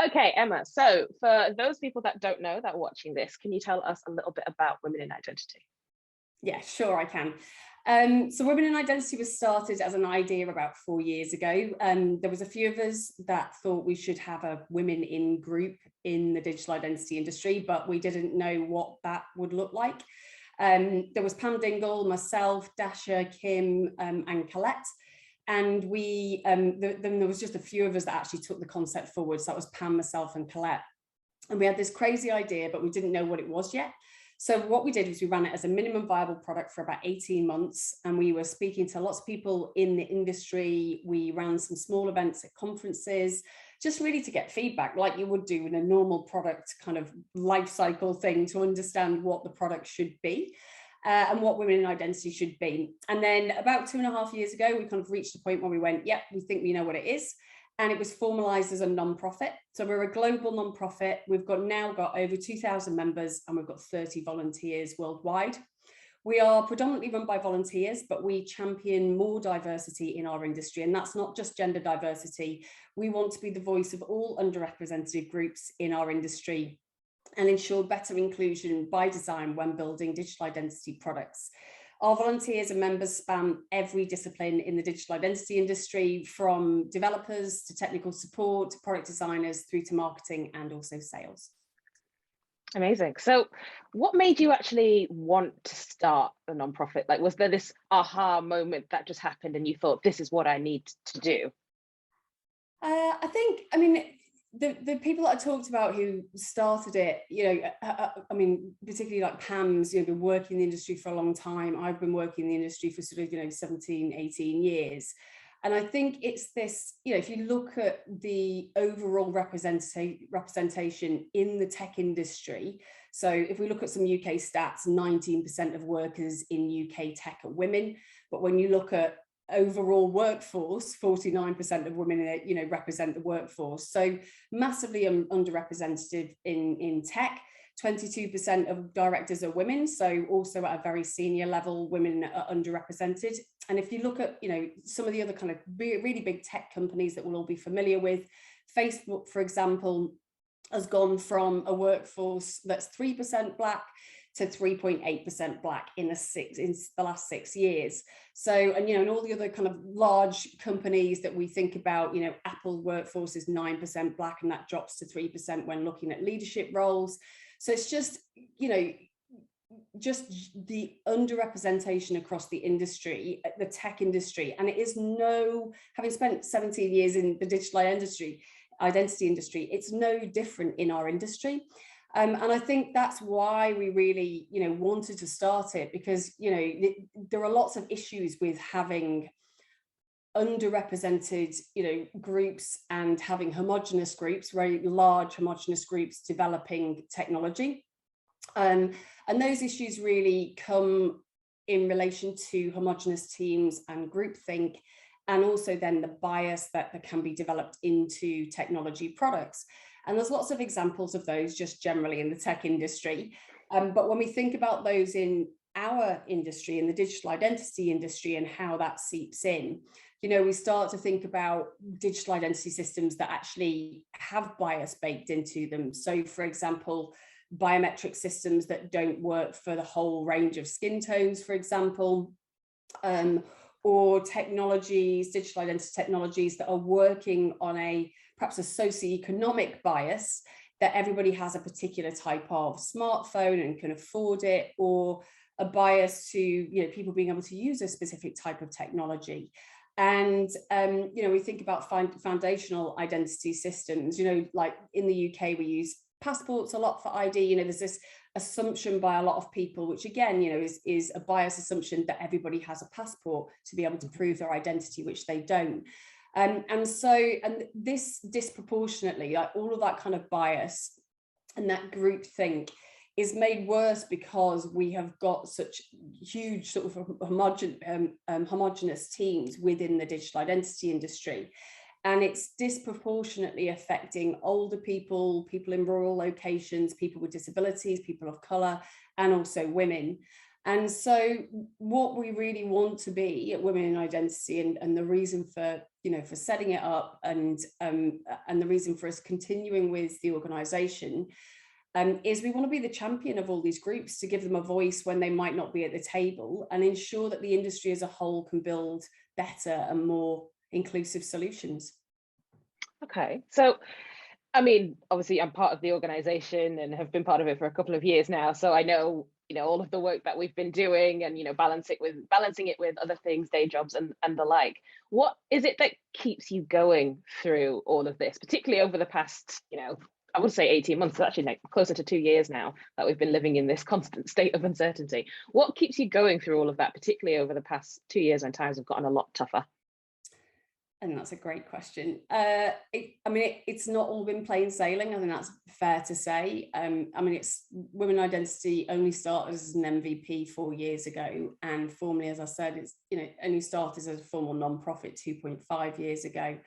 Okay, Emma. So for those people that don't know that are watching this, can you tell us a little bit about women in identity? Yeah, sure, I can. So Women in Identity was started as an idea about 4 years ago. There was a few of us that thought we should have a women in group in the digital identity industry, but we didn't know what that would look like. There was Pam Dingle, myself, Dasha, Kim, and Colette. And then there was just a few of us that actually took the concept forward. So that was Pam, myself, and Colette. And we had this crazy idea, but we didn't know what it was yet. So what we did was we ran it as a minimum viable product for about 18 months. And we were speaking to lots of people in the industry. We ran some small events at conferences, just really to get feedback like you would do in a normal product kind of life cycle thing, to understand what the product should be. And what women in identity should be. And then about 2.5 years ago, we kind of reached a point where we went, yep, we think we know what it is. And it was formalized as a non-profit. So we're a global non-profit. We've now got over 2,000 members, and we've got 30 volunteers worldwide. We are predominantly run by volunteers, but we champion more diversity in our industry. And that's not just gender diversity. We want to be the voice of all underrepresented groups in our industry and ensure better inclusion by design when building digital identity products. Our volunteers and members span every discipline in the digital identity industry, from developers to technical support, to product designers, through to marketing and also sales. Amazing. So what made you actually want to start a nonprofit? Like, was there this aha moment that just happened and you thought, this is what I need to do? I think, I mean, the people that I talked about who started it, I mean, particularly like Pam's, been working in the industry for a long time. I've been working in the industry for sort of, 17, 18 years. And I think it's this, if you look at the overall representation in the tech industry, so if we look at some UK stats, 19% of workers in UK tech are women. But when you look at overall workforce, 49% of women represent the workforce, so massively underrepresented in tech. 22% of directors are women, so also at a very senior level women are underrepresented. And if you look at some of the other kind of really big tech companies that we'll all be familiar with, Facebook, for example, has gone from a workforce that's 3% Black to 3.8% Black in the last 6 years. So, and all the other kind of large companies that we think about, Apple workforce is 9% Black, and that drops to 3% when looking at leadership roles. So it's just, just the underrepresentation across the industry, the tech industry. And it is having spent 17 years in the digital identity industry, it's no different in our industry. And I think that's why we really, wanted to start it, because, there are lots of issues with having underrepresented, groups and having homogenous groups, very large homogenous groups developing technology. And those issues really come in relation to homogenous teams and groupthink, and also then the bias that can be developed into technology products. And there's lots of examples of those just generally in the tech industry. But when we think about those in our industry, in the digital identity industry, and how that seeps in, we start to think about digital identity systems that actually have bias baked into them. So, for example, biometric systems that don't work for the whole range of skin tones, for example, or technologies, digital identity technologies that are working on perhaps a socioeconomic bias, that everybody has a particular type of smartphone and can afford it, or a bias to people being able to use a specific type of technology. And we think about foundational identity systems, like in the UK we use passports a lot for ID. There's this assumption by a lot of people, which again, is a biased assumption that everybody has a passport to be able to prove their identity, which they don't. And this disproportionately, like all of that kind of bias and that groupthink is made worse because we have got such huge sort of homogenous teams within the digital identity industry. And it's disproportionately affecting older people, people in rural locations, people with disabilities, people of colour, and also women. And so what we really want to be at Women in Identity, and the reason for, for setting it up, and the reason for us continuing with the organisation, is we want to be the champion of all these groups, to give them a voice when they might not be at the table, and ensure that the industry as a whole can build better and more inclusive solutions. Okay, so I mean, obviously I'm part of the organization and have been part of it for a couple of years now, so I know, all of the work that we've been doing, and balancing it with other things, day jobs and the like. What is it that keeps you going through all of this, particularly over the past, I would say 18 months, actually like closer to 2 years now that we've been living in this constant state of uncertainty? What keeps you going through all of that, particularly over the past 2 years when times have gotten a lot tougher? And that's a great question. It's not all been plain sailing. I think that's fair to say. It's Women Identity only started as an MVP 4 years ago, and formally, as I said, it's only started as a formal non-profit 2.5 years ago.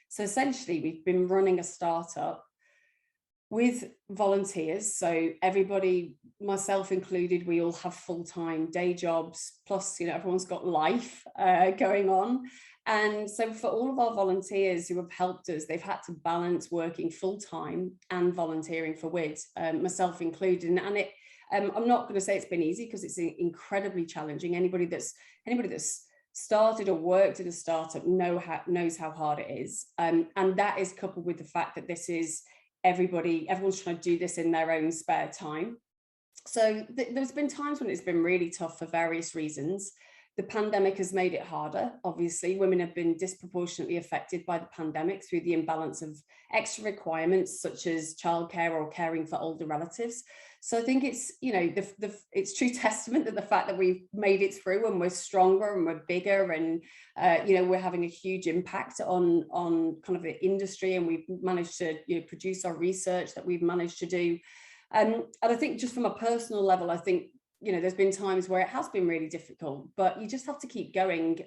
So essentially, we've been running a startup with volunteers. So everybody, myself included, we all have full-time day jobs, plus everyone's got life going on. And so for all of our volunteers who have helped us, they've had to balance working full-time and volunteering for WID, myself included. And I'm not going to say it's been easy, because it's incredibly challenging. Anybody that's started or worked at a startup knows how hard it is. And that is coupled with the fact that this is everyone's trying to do this in their own spare time. So there's been times when it's been really tough for various reasons. The pandemic has made it harder. Obviously, women have been disproportionately affected by the pandemic through the imbalance of extra requirements, such as childcare or caring for older relatives. So I think it's, it's true testament that the fact that we've made it through, and we're stronger and we're bigger, and we're having a huge impact on kind of the industry, and we've managed to produce our research that we've managed to do. And I think just from a personal level, I think there's been times where it has been really difficult, but you just have to keep going.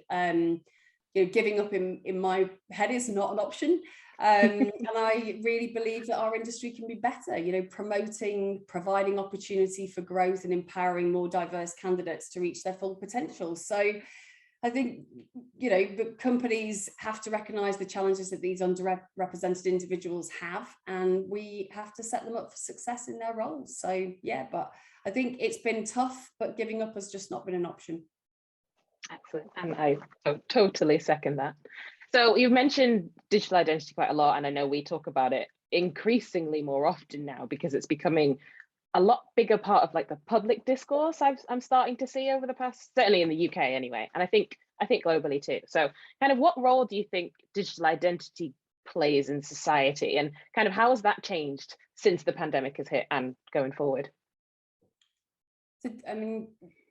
Giving up in my head is not an option. And I really believe that our industry can be better, providing opportunity for growth and empowering more diverse candidates to reach their full potential. So I think, the companies have to recognise the challenges that these underrepresented individuals have, and we have to set them up for success in their roles. So yeah, but I think it's been tough, but giving up has just not been an option. Excellent. And I totally second that. So you've mentioned digital identity quite a lot, and I know we talk about it increasingly more often now, because it's becoming a lot bigger part of like the public discourse I'm starting to see over the past, certainly in the UK anyway, and I think globally too. So kind of what role do you think digital identity plays in society, and kind of how has that changed since the pandemic has hit and going forward? So,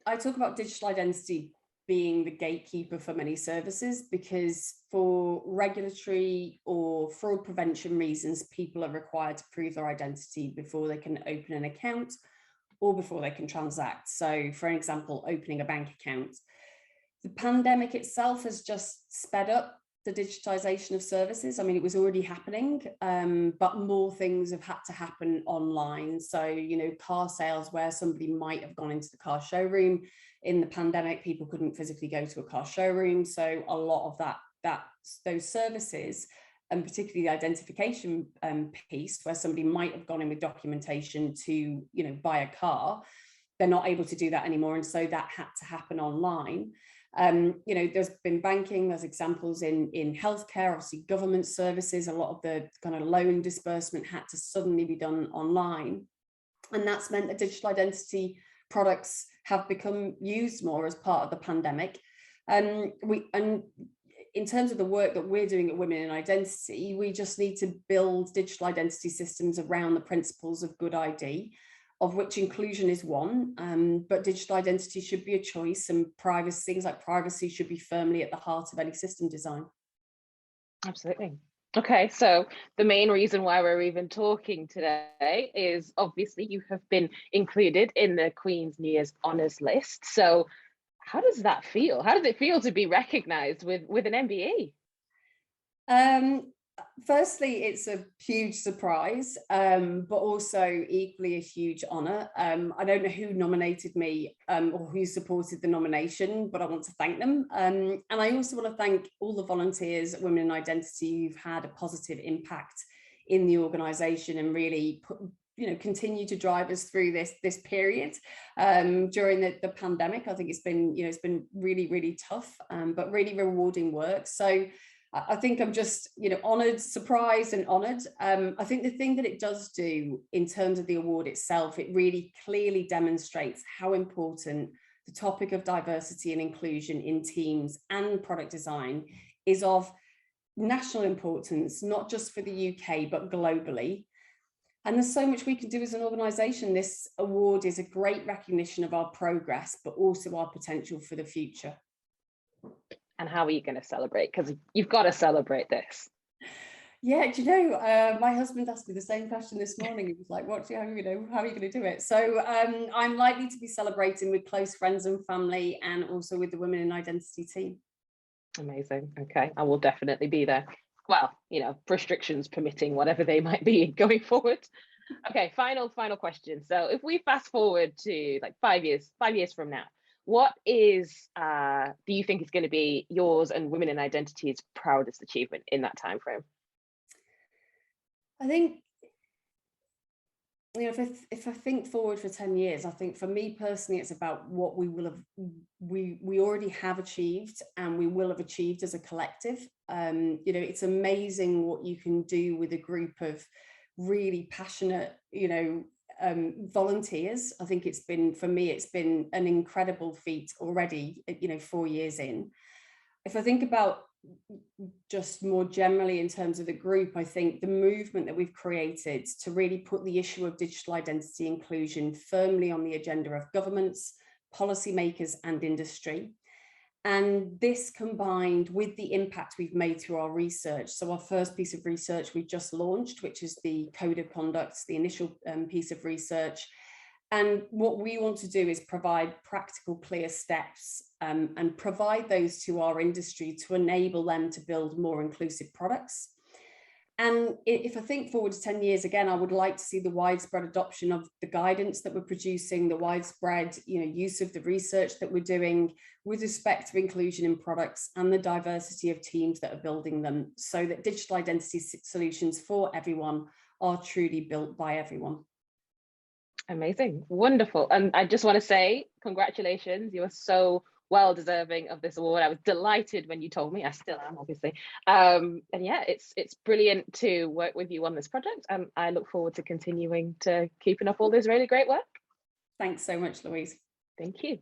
I talk about digital identity being the gatekeeper for many services, because for regulatory or fraud prevention reasons, people are required to prove their identity before they can open an account or before they can transact. So for example, opening a bank account. The pandemic itself has just sped up the digitization of services. It was already happening, but more things have had to happen online. So, car sales, where somebody might have gone into the car showroom in the pandemic, people couldn't physically go to a car showroom. So a lot of those services, and particularly the identification piece, where somebody might have gone in with documentation to, buy a car, they're not able to do that anymore. And so that had to happen online. There's been banking, there's examples in healthcare, obviously government services, a lot of the kind of loan disbursement had to suddenly be done online. And that's meant that digital identity products have become used more as part of the pandemic. And in terms of the work that we're doing at Women in Identity, we just need to build digital identity systems around the principles of good ID, of which inclusion is one, but digital identity should be a choice, and things like privacy should be firmly at the heart of any system design. Absolutely. Okay, so the main reason why we're even talking today is obviously you have been included in the Queen's New Year's Honours List. So how does that feel? How does it feel to be recognised with an MBE? Firstly, it's a huge surprise, but also equally a huge honour. I don't know who nominated me or who supported the nomination, but I want to thank them. And I also want to thank all the volunteers at Women in Identity who've had a positive impact in the organisation and really continue to drive us through this period during the pandemic. I think it's been really, really tough, but really rewarding work. So I think I'm just, honoured, surprised and honoured. I think the thing that it does do in terms of the award itself, it really clearly demonstrates how important the topic of diversity and inclusion in teams and product design is of national importance, not just for the UK, but globally. And there's so much we can do as an organisation. This award is a great recognition of our progress, but also our potential for the future. And how are you going to celebrate? Because you've got to celebrate this. Yeah, my husband asked me the same question this morning. He was like, how are you going to do it? So I'm likely to be celebrating with close friends and family, and also with the Women in Identity team. Amazing. Okay, I will definitely be there. Well, restrictions permitting, whatever they might be going forward. Okay, final question. So if we fast forward to like 5 years from now, what do you think is going to be yours and Women in Identity's proudest achievement in that time frame? I think, if I think forward for 10 years, I think for me personally, it's about what we already have achieved and we will have achieved as a collective. It's amazing what you can do with a group of really passionate, volunteers. I think it's been an incredible feat already, 4 years in. If I think about just more generally in terms of the group, I think the movement that we've created to really put the issue of digital identity inclusion firmly on the agenda of governments, policymakers and industry. And this combined with the impact we've made through our research. So our first piece of research we just launched, which is the Code of Conduct, the initial piece of research. And what we want to do is provide practical, clear steps and provide those to our industry to enable them to build more inclusive products. And if I think forward to 10 years, again, I would like to see the widespread adoption of the guidance that we're producing, the widespread use of the research that we're doing with respect to inclusion in products and the diversity of teams that are building them, so that digital identity solutions for everyone are truly built by everyone. Amazing, wonderful. And I just want to say congratulations. You are so well deserving of this award. I was delighted when you told me. I still am, obviously. And yeah, it's brilliant to work with you on this project. And I look forward to continuing to keeping up all this really great work. Thanks so much, Louise. Thank you.